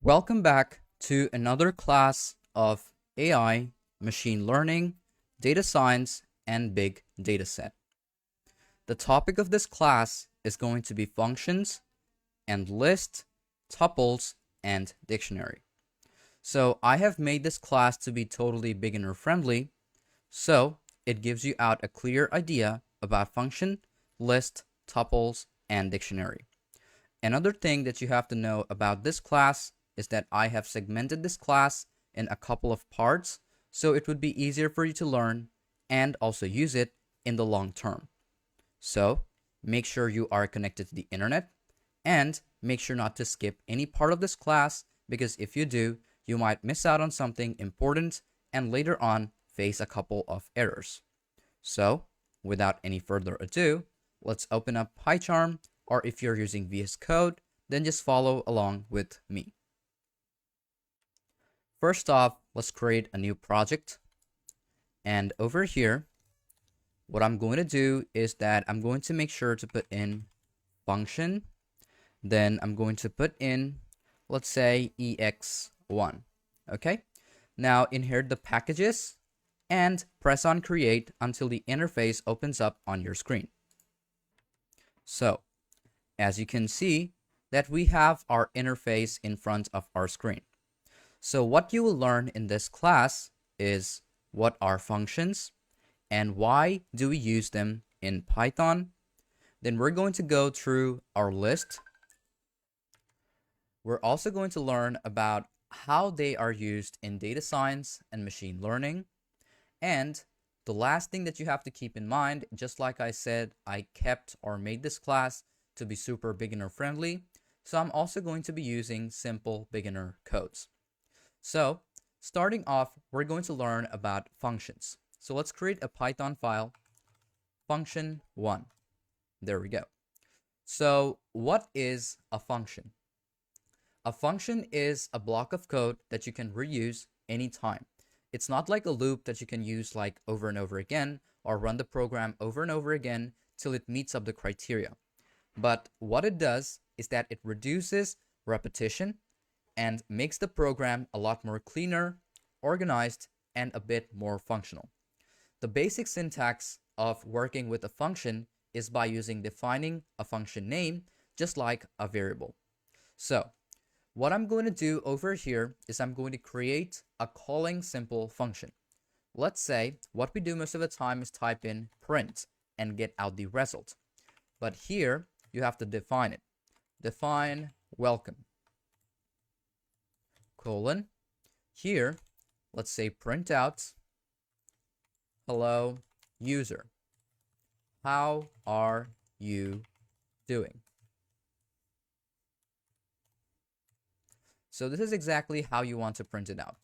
Welcome back to another class of AI, machine learning, data science, and big data set. The topic of this class is going to be functions and list, tuples, and dictionary. So I have made this class to be totally beginner friendly, so it gives you out a clear idea about function, list, tuples, and dictionary. Another thing that you have to know about this class is that I have segmented this class in a couple of parts, so it would be easier for you to learn and also use it in the long term. So make sure you are connected to the internet and make sure not to skip any part of this class, because if you do, you might miss out on something important and later on face a couple of errors. So without any further ado, let's open up PyCharm, or if you're using VS Code, then just follow along with me. First off, let's create a new project. And over here, what I'm going to do is that I'm going to make sure to put in function. Then I'm going to put in, let's say, ex1. Okay. Now inherit the packages and press on create until the interface opens up on your screen. So as you can see that we have our interface in front of our screen. So what you will learn in this class is what are functions and why do we use them in Python. Then we're going to go through our list. We're also going to learn about how they are used in data science and machine learning. And the last thing that you have to keep in mind, just like I said, I kept or made this class to be super beginner friendly. So I'm also going to be using simple beginner codes. So starting off, we're going to learn about functions. So let's create a Python file, function1. There we go. So what is a function? A function is a block of code that you can reuse anytime. It's not like a loop that you can use like over and over again or run the program over and over again till it meets up the criteria. But what it does is that it reduces repetition and makes the program a lot more cleaner, organized, and a bit more functional. The basic syntax of working with a function is by defining a function name, just like a variable. So what I'm going to do over here is I'm going to create a calling simple function. Let's say what we do most of the time is type in print and get out the result. But here you have to define it. Define welcome, colon. Here, let's say print out hello user. How are you doing? So this is exactly how you want to print it out.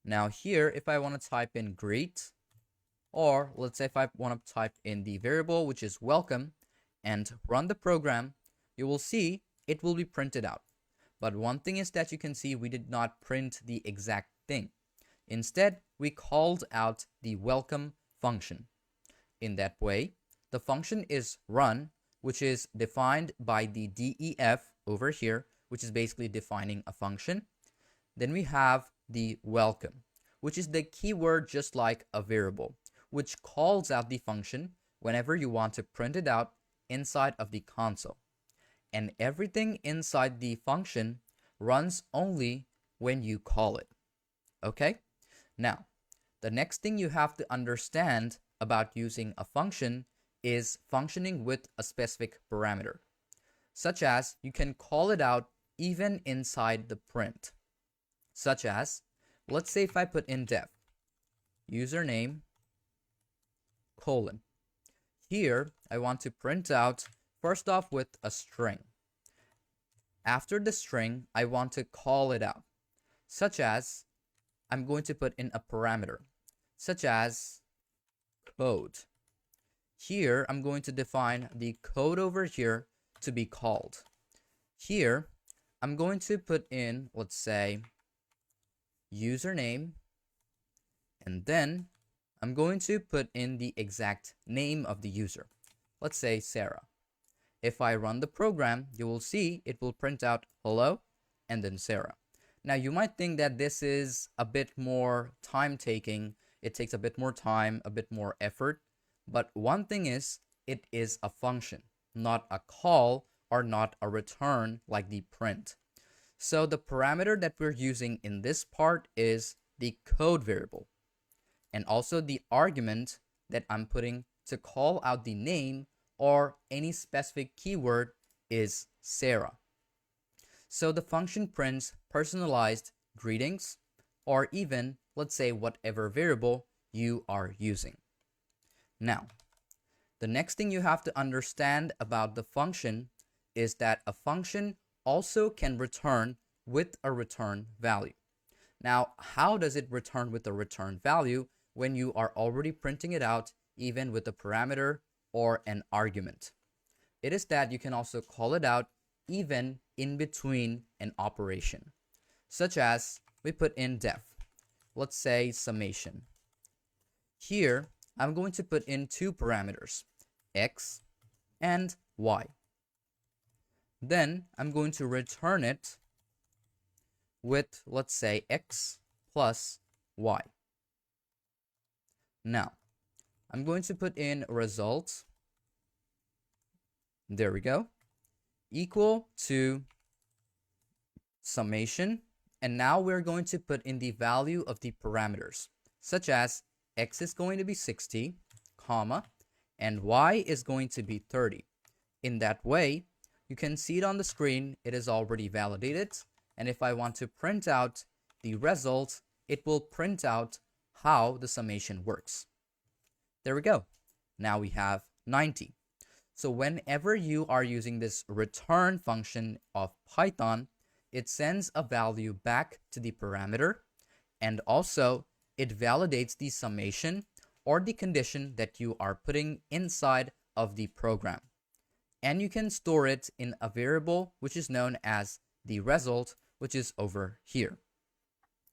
Now here, if I want to type in greet, or let's say if I want to type in the variable, which is welcome, and run the program, you will see it will be printed out. But one thing is that you can see we did not print the exact thing. Instead, we called out the welcome function. In that way, the function is run, which is defined by the def over here, which is basically defining a function. Then we have the welcome, which is the keyword just like a variable, which calls out the function whenever you want to print it out inside of the console. And everything inside the function runs only when you call it. Okay? Now, the next thing you have to understand about using a function is functioning with a specific parameter, such as you can call it out even inside the print, such as, let's say if I put in def username colon. Here, I want to print out first off with a string. After the string, I want to call it out, such as I'm going to put in a parameter, such as code. Here, I'm going to define the code over here to be called. Here, I'm going to put in, let's say, username, and then I'm going to put in the exact name of the user. Let's say Sarah. If I run the program, you will see it will print out hello and then Sarah. Now you might think that this is a bit more time taking. It takes a bit more time, a bit more effort. But one thing is, it is a function, not a call or not a return like the print. So the parameter that we're using in this part is the code variable. And also the argument that I'm putting to call out the name or any specific keyword is Sarah. So the function prints personalized greetings, or even, let's say, whatever variable you are using. Now, the next thing you have to understand about the function is that a function also can return with a return value. Now, how does it return with a return value when you are already printing it out even with a parameter or an argument? It is that you can also call it out even in between an operation, such as we put in def, let's say summation. Here, I'm going to put in two parameters, x and y. Then I'm going to return it with, let's say, x plus y. Now, I'm going to put in results. There we go. Equal to summation. And now we're going to put in the value of the parameters, such as x is going to be 60, comma, and y is going to be 30. In that way, you can see it on the screen. It is already validated. And if I want to print out the result, it will print out how the summation works. There we go. Now we have 90. So whenever you are using this return function of Python, it sends a value back to the parameter, and also it validates the summation or the condition that you are putting inside of the program. And you can store it in a variable which is known as the result, which is over here.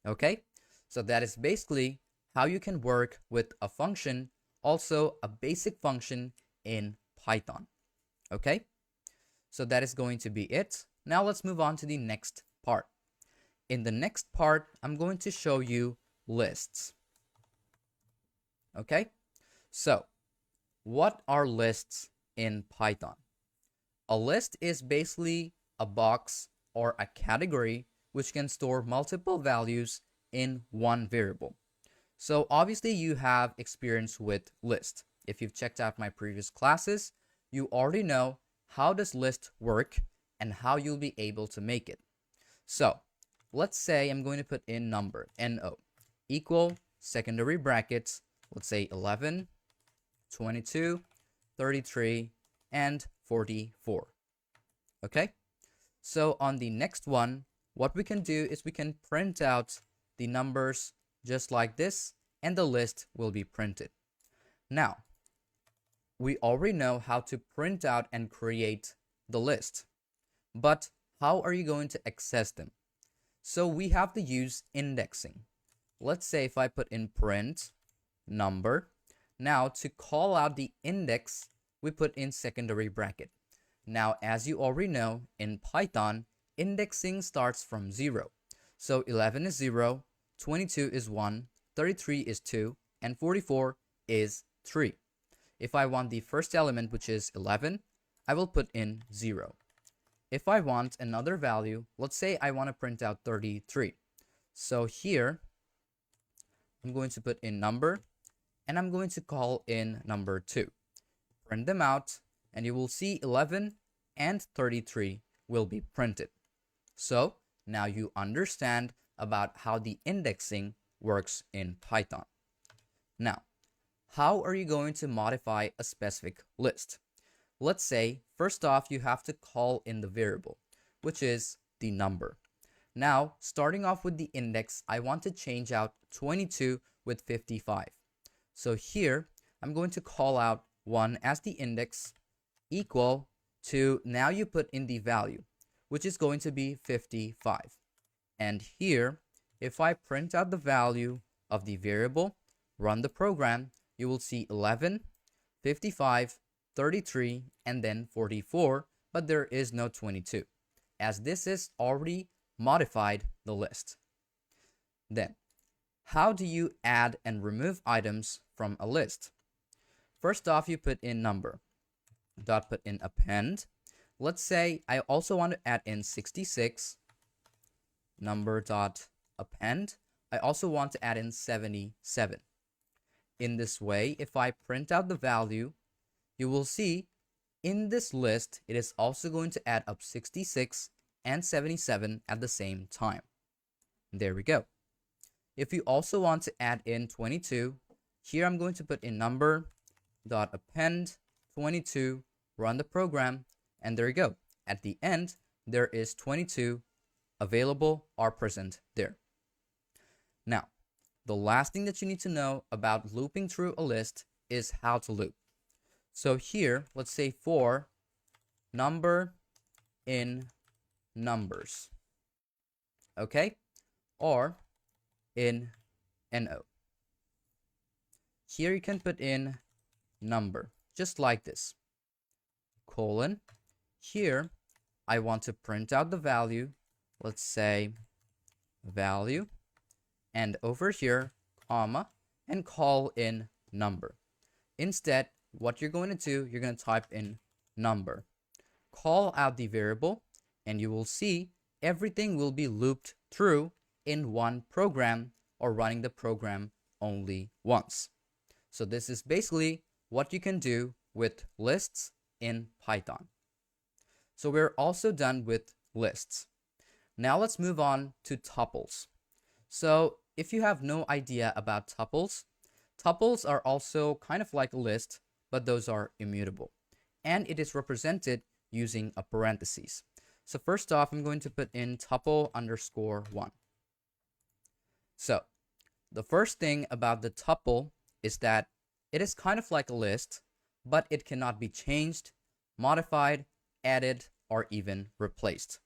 Okay, so that is basically how you can work with a function, also a basic function in Python. Okay, so that is going to be it. Now let's move on to the next part. In the next part, I'm going to show you lists. Okay, so what are lists in Python? A list is basically a box or a category which can store multiple values in one variable. So obviously you have experience with list. If you've checked out my previous classes, you already know how does list work and how you'll be able to make it. So let's say I'm going to put in number, no, equal secondary brackets, let's say 11, 22, 33, and 44. Okay, so on the next one, what we can do is we can print out the numbers just like this, and the list will be printed. Now, we already know how to print out and create the list, but how are you going to access them? So we have to use indexing. Let's say if I put in print number, now to call out the index, we put in secondary bracket. Now, as you already know, in Python, indexing starts from 0. So 11 is 0, 22 is 1, 33 is 2, and 44 is 3. If I want the first element, which is 11, I will put in 0. If I want another value, let's say I want to print out 33. So here, I'm going to put in number, and I'm going to call in number 2. Print them out, and you will see 11 and 33 will be printed. So now you understand about how the indexing works in Python. Now, how are you going to modify a specific list? Let's say, first off, you have to call in the variable, which is the number. Now, starting off with the index, I want to change out 22 with 55. So here, I'm going to call out 1 as the index, equal to, now you put in the value, which is going to be 55. And here, if I print out the value of the variable, run the program, you will see 11, 55, 33, and then 44, but there is no 22, as this is already modified the list. Then, how do you add and remove items from a list? First off, you put in number. Dot put in append. Let's say I also want to add in 66. Number dot append. I also want to add in 77. In this way, if I print out the value, you will see in this list, it is also going to add up 66 and 77 at the same time. There we go. If you also want to add in 22, here I'm going to put in number dot append 22, run the program, and there you go. At the end, there is 22 available or present there. Now, the last thing that you need to know about looping through a list is how to loop. So here, let's say for number in numbers, okay? Or in NO. Here you can put in number, just like this, colon. Here, I want to print out the value, let's say value, and over here, comma, and call in number. Instead, what you're going to do, you're going to type in number, call out the variable, and you will see everything will be looped through in one program or running the program only once. So this is basically what you can do with lists in Python. So we're also done with lists. Now let's move on to tuples. So if you have no idea about tuples, tuples are also kind of like a list, but those are immutable. And it is represented using a parentheses. So first off, I'm going to put in tuple underscore 1. So the first thing about the tuple is that it is kind of like a list, but it cannot be changed, modified, added, or even replaced.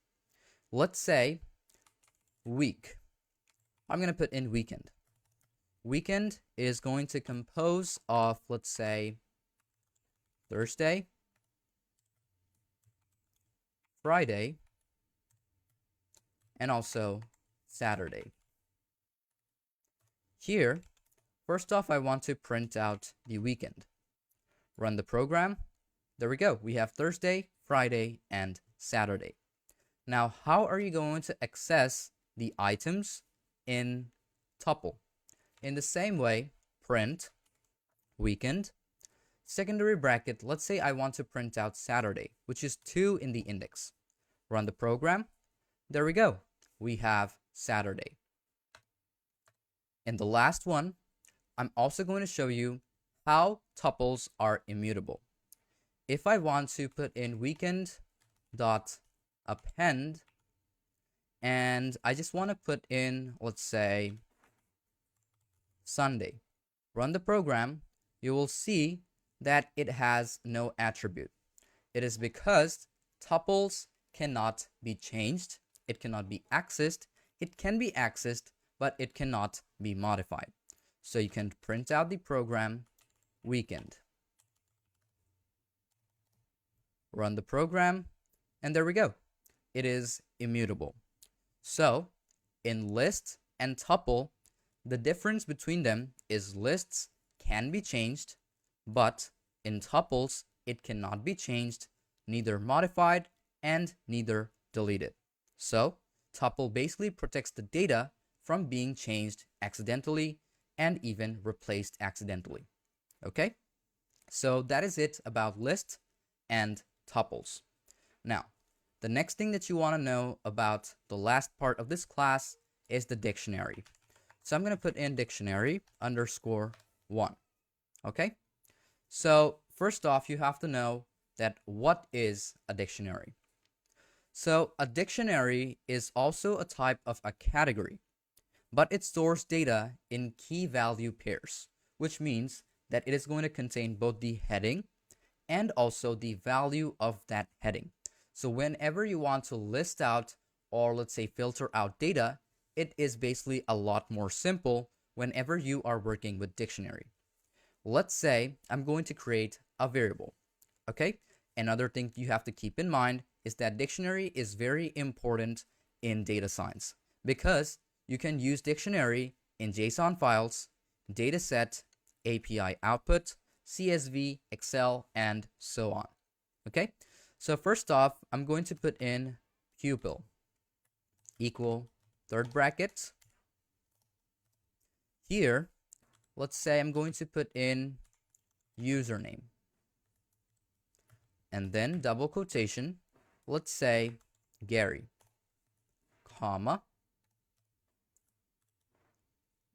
Let's say week. I'm going to put in weekend. Weekend is going to compose of, let's say, Thursday, Friday, and also Saturday. Here, first off, I want to print out the weekend. Run the program. There we go. We have Thursday, Friday, and Saturday. Now, how are you going to access the items in tuple? In the same way, print weekend, secondary bracket. Let's say I want to print out Saturday, which is 2 in the index. Run the program. There we go. We have Saturday. In the last one, I'm also going to show you how tuples are immutable. If I want to put in weekend dot append, and I just want to put in, let's say, Sunday. Run the program, you will see that it has no attribute. It is because tuples cannot be changed, it cannot be accessed, it can be accessed, but it cannot be modified. So you can print out the program weekend. Run the program, and there we go. It is immutable. So in list and tuple, the difference between them is lists can be changed, but in tuples, it cannot be changed, neither modified and neither deleted. So tuple basically protects the data from being changed accidentally and even replaced accidentally. Okay? So that is it about lists and tuples. Now, the next thing that you want to know about the last part of this class is the dictionary. So I'm going to put in dictionary underscore 1. Okay? So first off, you have to know that what is a dictionary. So a dictionary is also a type of a category, but it stores data in key value pairs, which means that it is going to contain both the heading and also the value of that heading. So whenever you want to list out or let's say filter out data, it is basically a lot more simple whenever you are working with dictionary. Let's say I'm going to create a variable. Okay? Another thing you have to keep in mind is that dictionary is very important in data science because you can use dictionary in JSON files, dataset, API output, CSV, Excel, and so on. Okay, so first off, I'm going to put in pupil equal third bracket. Here, let's say I'm going to put in username and then double quotation, let's say Gary, comma.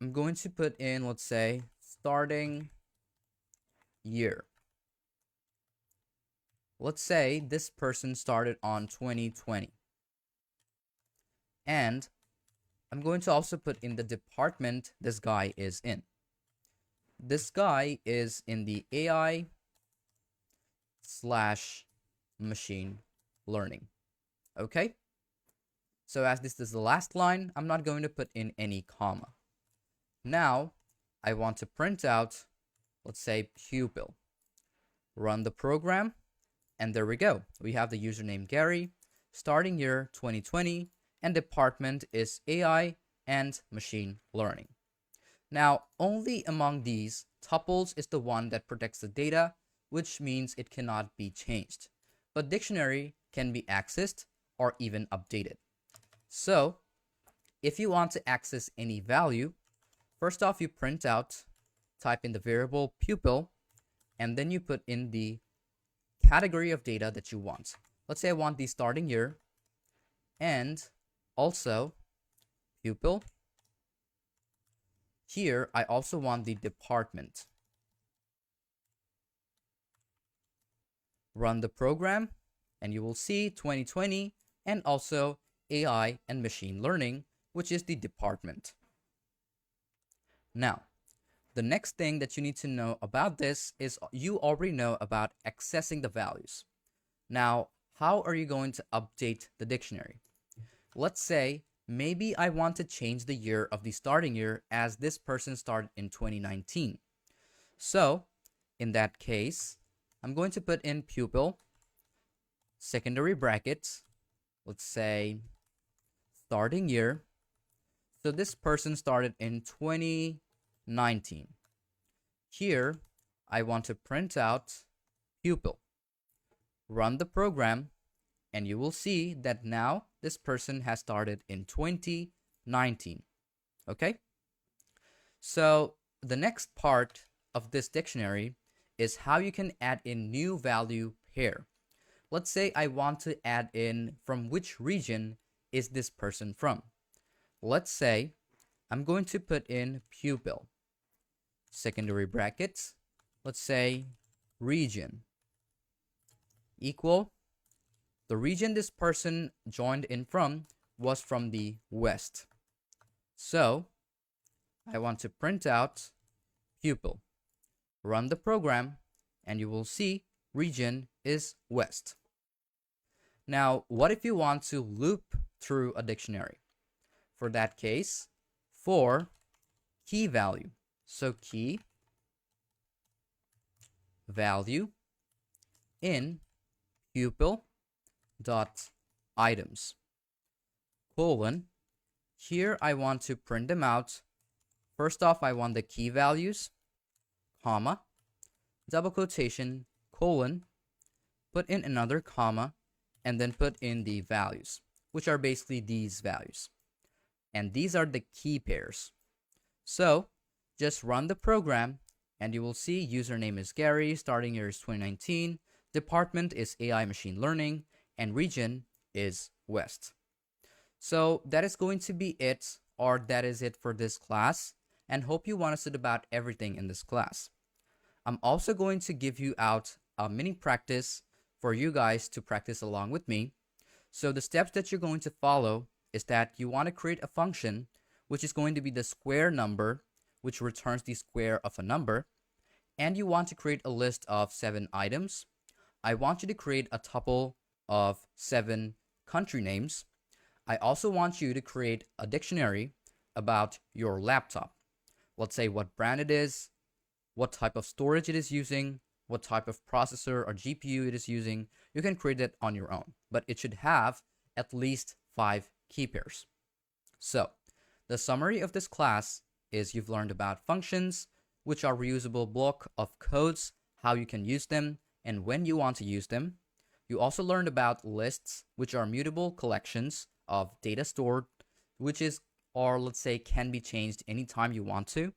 I'm going to put in, let's say, starting year. Let's say this person started on 2020. And I'm going to also put in the department this guy is in. This guy is in the AI / machine learning. Okay? So as this is the last line, I'm not going to put in any comma. Now, I want to print out, let's say, pupil. Run the program, and there we go. We have the username Gary, starting year 2020, and department is AI and machine learning. Now, only among these, Tuples is the one that protects the data, which means it cannot be changed. But dictionary can be accessed or even updated. So, if you want to access any value, first off, you print out, type in the variable pupil, and then you put in the category of data that you want. Let's say I want the starting year, and also pupil. Here, I also want the department. Run the program, and you will see 2020 and also AI and machine learning, which is the department. Now, the next thing that you need to know about this is you already know about accessing the values. Now, how are you going to update the dictionary? Let's say maybe I want to change the year of the starting year as this person started in 2019. So, in that case, I'm going to put in pupil, secondary brackets, let's say starting year. So this person started in 2019. Here, I want to print out pupil. Run the program, and you will see that now this person has started in 2019. Okay? So the next part of this dictionary is how you can add in new value pair. Let's say I want to add in from which region is this person from. Let's say I'm going to put in pupil, secondary brackets, let's say region, equal, the region this person joined in from was from the West. So I want to print out pupil. Run the program, and you will see region is West. Now, what if you want to loop through a dictionary? For that case, for key value. So key value in pupil dot items colon. Here I want to print them out. First off, I want the key values, comma, double quotation, colon, put in another comma, and then put in the values, which are basically these values. And these are the key pairs. So just run the program, and you will see username is Gary, starting year is 2019, department is AI machine learning, and region is West. So that is going to be it, or that is it for this class, and hope you understood about everything in this class. I'm also going to give you out a mini practice for you guys to practice along with me. So the steps that you're going to follow is that you want to create a function which is going to be the square number, which returns the square of a number, and you want to create a list of 7 items. I want you to create a tuple of 7 country names. I also want you to create a dictionary about your laptop. Let's say what brand it is, what type of storage it is using, what type of processor or GPU it is using. You can create it on your own, but it should have at least 5 key pairs. So, the summary of this class is you've learned about functions, which are reusable block of codes, how you can use them, and when you want to use them. You also learned about lists, which are mutable collections of data stored, which is, or let's say, can be changed anytime you want to.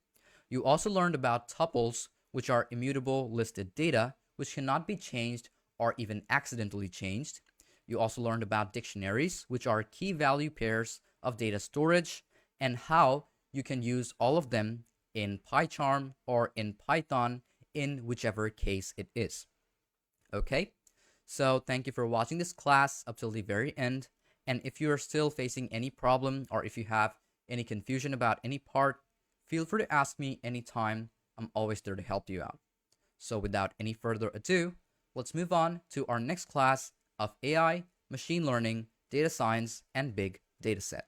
You also learned about tuples, which are immutable listed data, which cannot be changed or even accidentally changed. You also learned about dictionaries, which are key value pairs of data storage, and how you can use all of them in PyCharm or in Python in whichever case it is. Okay, so thank you for watching this class up till the very end. And if you are still facing any problem or if you have any confusion about any part, feel free to ask me anytime. I'm always there to help you out. So without any further ado, let's move on to our next class of AI, machine learning, data science, and big data set.